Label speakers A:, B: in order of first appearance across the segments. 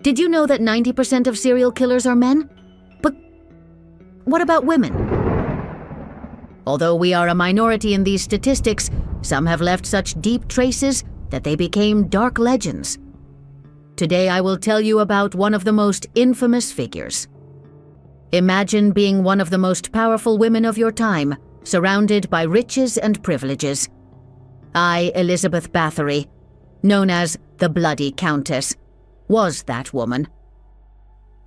A: Did you know that 90% of serial killers are men? But what about women? Although we are a minority in these statistics, some have left such deep traces that they became dark legends. Today I will tell you about one of the most infamous figures. Imagine being one of the most powerful women of your time, surrounded by riches and privileges. I, Elizabeth Báthory, known as the Bloody Countess, was that woman.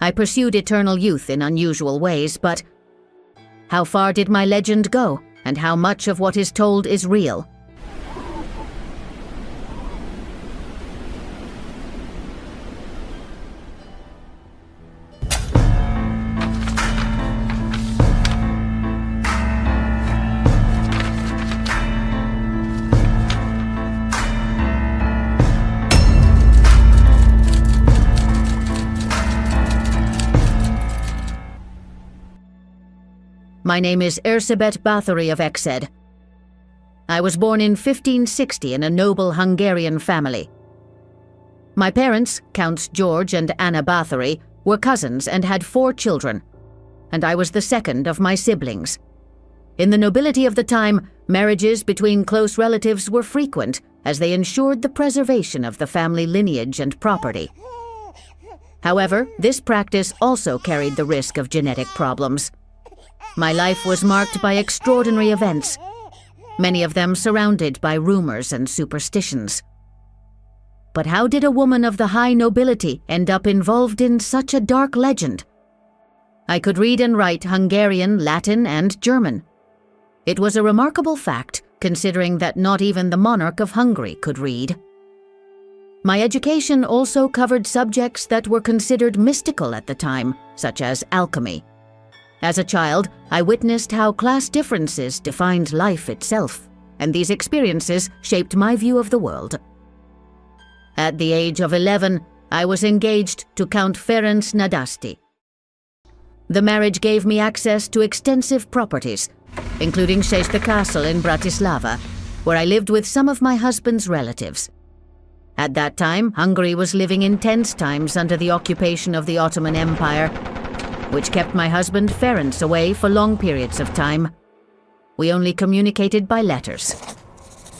A: I pursued eternal youth in unusual ways, but how far did my legend go, and how much of what is told is real? My name is 𝗬𝗶𝗵𝗏 Báthory of 𝗥𝗏. I was born in 1560 in a noble Hungarian family. My parents, Counts George and Anna Báthory, were cousins and had 4 children, and I was the second of my siblings. In the nobility of the time, marriages between close relatives were frequent, as they ensured the preservation of the family lineage and property. However, this practice also carried the risk of genetic problems. My life was marked by extraordinary events, many of them surrounded by rumors and superstitions. But how did a woman of the high nobility end up involved in such a dark legend? I could read and write Hungarian, Latin, and German. It was a remarkable fact, considering that not even the monarch of Hungary could read. My education also covered subjects that were considered mystical at the time, such as alchemy. As a child, I witnessed how class differences defined life itself, and these experiences shaped my view of the world. At the age of 11, I was engaged to Count Ferenc Nadasdy. The marriage gave me access to extensive properties, including the castle in Bratislava, where I lived with some of my husband's relatives. At that time, Hungary was living in tense times under the occupation of the Ottoman Empire, which kept my husband Ferenc away for long periods of time. We only communicated by letters.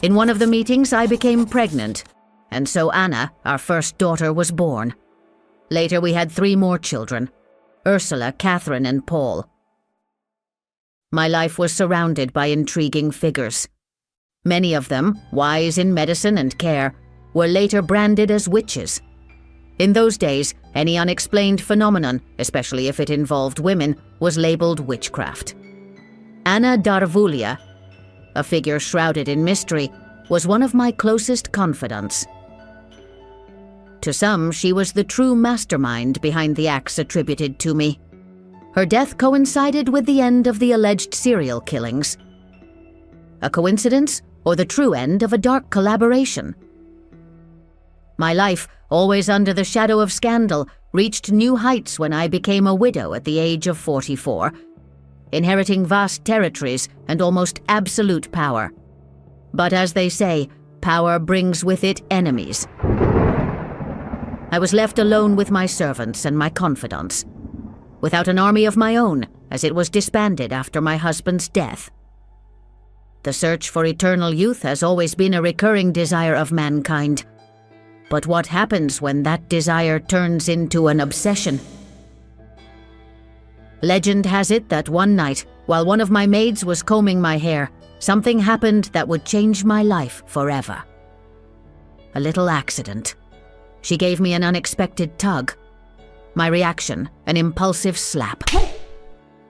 A: In one of the meetings, I became pregnant, and so Anna, our first daughter, was born. Later, we had 3 more children: Ursula, Catherine, and Paul. My life was surrounded by intriguing figures. Many of them, wise in medicine and care, were later branded as witches. In those days, any unexplained phenomenon, especially if it involved women, was labeled witchcraft. Anna Darvulia, a figure shrouded in mystery, was one of my closest confidants. To some, she was the true mastermind behind the acts attributed to me. Her death coincided with the end of the alleged serial killings. A coincidence, or the true end of a dark collaboration? My life, always under the shadow of scandal, reached new heights when I became a widow at the age of 44, inheriting vast territories and almost absolute power. But as they say, power brings with it enemies. I was left alone with my servants and my confidants, without an army of my own, as it was disbanded after my husband's death. The search for eternal youth has always been a recurring desire of mankind. But what happens when that desire turns into an obsession? Legend has it that one night, while one of my maids was combing my hair, something happened that would change my life forever. A little accident. She gave me an unexpected tug. My reaction, an impulsive slap.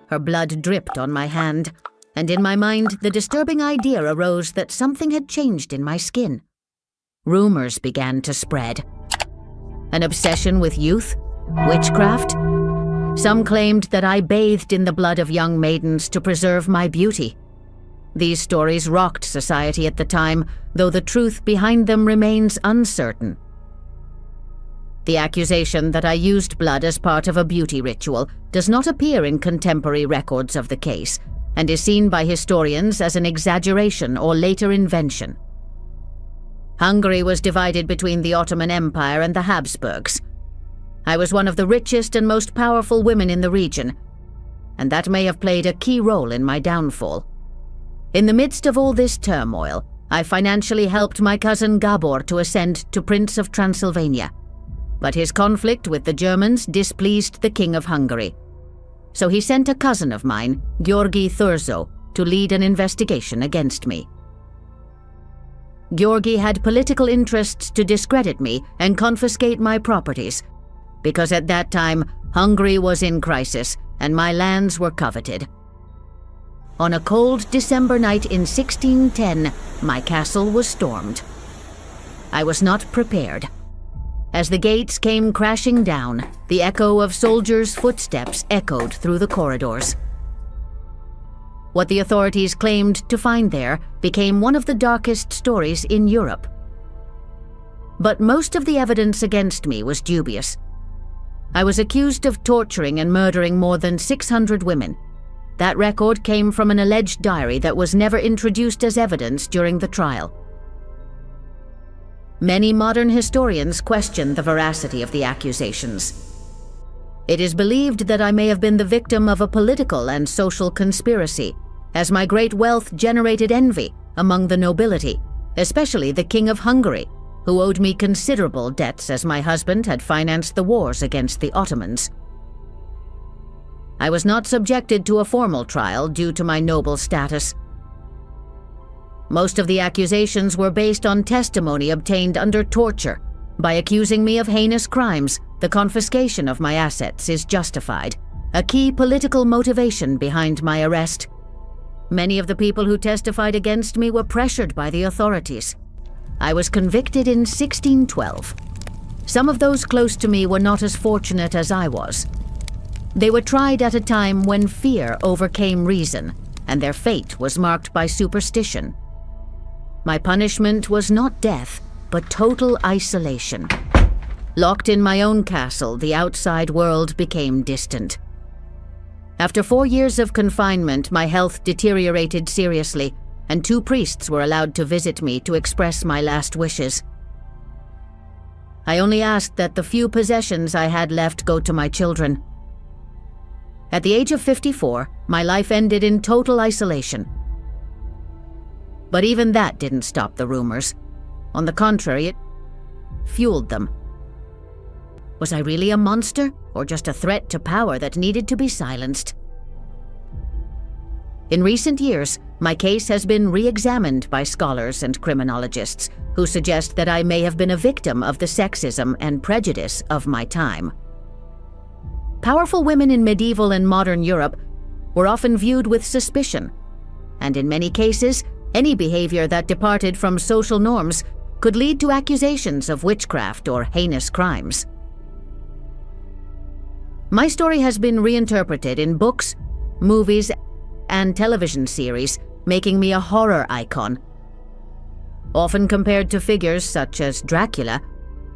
A: Her blood dripped on my hand, and in my mind the disturbing idea arose that something had changed in my skin. Rumors began to spread. An obsession with youth? Witchcraft? Some claimed that I bathed in the blood of young maidens to preserve my beauty. These stories rocked society at the time, though the truth behind them remains uncertain. The accusation that I used blood as part of a beauty ritual does not appear in contemporary records of the case, and is seen by historians as an exaggeration or later invention. Hungary was divided between the Ottoman Empire and the Habsburgs. I was one of the richest and most powerful women in the region, and that may have played a key role in my downfall. In the midst of all this turmoil, I financially helped my cousin Gábor to ascend to Prince of Transylvania, but his conflict with the Germans displeased the King of Hungary. So he sent a cousin of mine, 𝗀𝗲𝗵𝗄, to lead an investigation against me. 𝗀𝗲 had political interests to discredit me and confiscate my properties, because at that time Hungary was in crisis and my lands were coveted. On a cold December night in 1610, my castle was stormed. I was not prepared. As the gates came crashing down, the echo of soldiers' footsteps echoed through the corridors. What the authorities claimed to find there became one of the darkest stories in Europe. But most of the evidence against me was dubious. I was accused of torturing and murdering more than 600 women. That record came from an alleged diary that was never introduced as evidence during the trial. Many modern historians question the veracity of the accusations. It is believed that I may have been the victim of a political and social conspiracy, as my great wealth generated envy among the nobility, especially the King of Hungary, who owed me considerable debts as my husband had financed the wars against the Ottomans. I was not subjected to a formal trial due to my noble status. Most of the accusations were based on testimony obtained under torture. By accusing me of heinous crimes, the confiscation of my assets is justified, a key political motivation behind my arrest. Many of the people who testified against me were pressured by the authorities. I was convicted in 1612. Some of those close to me were not as fortunate as I was. They were tried at a time when fear overcame reason, and their fate was marked by superstition. My punishment was not death, but total isolation. Locked in my own castle, the outside world became distant. After 4 years of confinement, my health deteriorated seriously, and 2 priests were allowed to visit me to express my last wishes. I only asked that the few possessions I had left go to my children. At the age of 54, my life ended in total isolation. But even that didn't stop the rumors. On the contrary, it fueled them. Was I really a monster, or just a threat to power that needed to be silenced? In recent years, my case has been re-examined by scholars and criminologists who suggest that I may have been a victim of the sexism and prejudice of my time. Powerful women in medieval and modern Europe were often viewed with suspicion, and in many cases, any behavior that departed from social norms could lead to accusations of witchcraft or heinous crimes. My story has been reinterpreted in books, movies, and television series, making me a horror icon. Often compared to figures such as Dracula,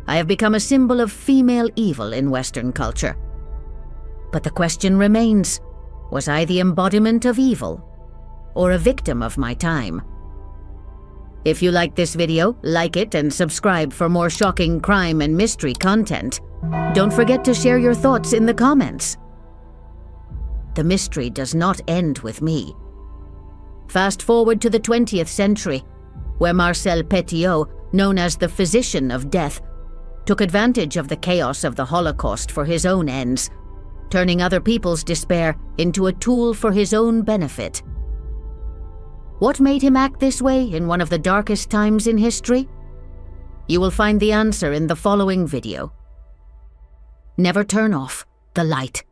A: I have become a symbol of female evil in Western culture. But the question remains, was I the embodiment of evil, or a victim of my time? If you like this video, like it and subscribe for more shocking crime and mystery content. Don't forget to share your thoughts in the comments. The mystery does not end with me. Fast forward to the 20th century, where Marcel Petiot, known as the physician of death, took advantage of the chaos of the Holocaust for his own ends, turning other people's despair into a tool for his own benefit. What made him act this way in one of the darkest times in history? You will find the answer in the following video. Never turn off the light.